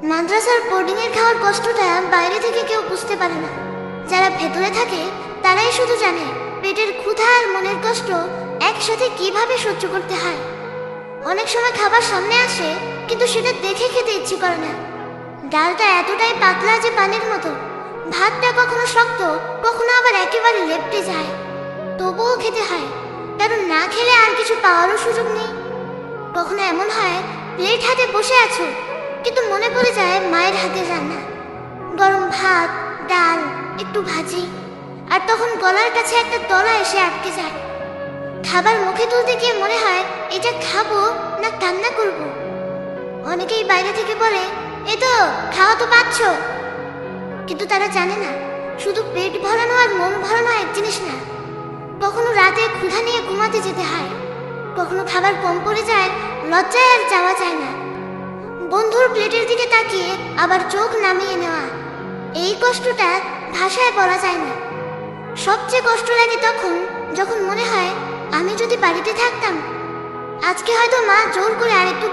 মাদ্রাসার বোর্ডিংয়ের খাওয়ার কষ্টটা বাইরে থেকে কেউ বুঝতে পারে না। যারা ভেতরে থাকে তারাই শুধু জানে পেটের ক্ষুধা আর মনের কষ্ট একসাথে কিভাবে সহ্য করতে হয়। অনেক সময় খাবার সামনে আসে, কিন্তু সেটা দেখে খেতে ইচ্ছে করে না। ডালটা এতটাই পাতলা যে পানির মতো, ভাতটা কখনো শক্ত, কখনো আবার একেবারে লেপ্টে যায়। তবুও খেতে হয়, কারণ না খেলে আর কিছু পাওয়ারও সুযোগ নেই। কখনো এমন হয় প্লেট হাতে বসে আছো, কিন্তু মনে পড়ে যায় মায়ের হাতে রান্না, গরম ভাত, ডাল, একটু ভাজি, আর তখন গলার কাছে একটা তলা এসে আটকে যায়। খাবার মুখে তুলতে গিয়ে মনে হয় এটা খাবো না কান্না করব। অনেকেই বাইরে থেকে বলে, এ তো খাওয়া তো পাচ্ছ, কিন্তু তারা জানে না শুধু পেট ভরানো আর মন ভরানো এক জিনিস না। কখনো রাতে ক্ষুধা নিয়ে ঘুমাতে যেতে হয়, কখনো খাবার কম পড়ে যায়, লজ্জায় আর যাওয়া যায় না। বন্ধুর প্লেটের দিকে তাকিয়ে আবার চোখ নামিয়ে নেওয়া, এই কষ্টটা ভাষায় বলা যায় না। সবচেয়ে কষ্ট লাগে তখন যখন মনে হয় আমি যদি বাড়িতে থাকতাম, আজকে হয়তো মা জোর করে আরেকটু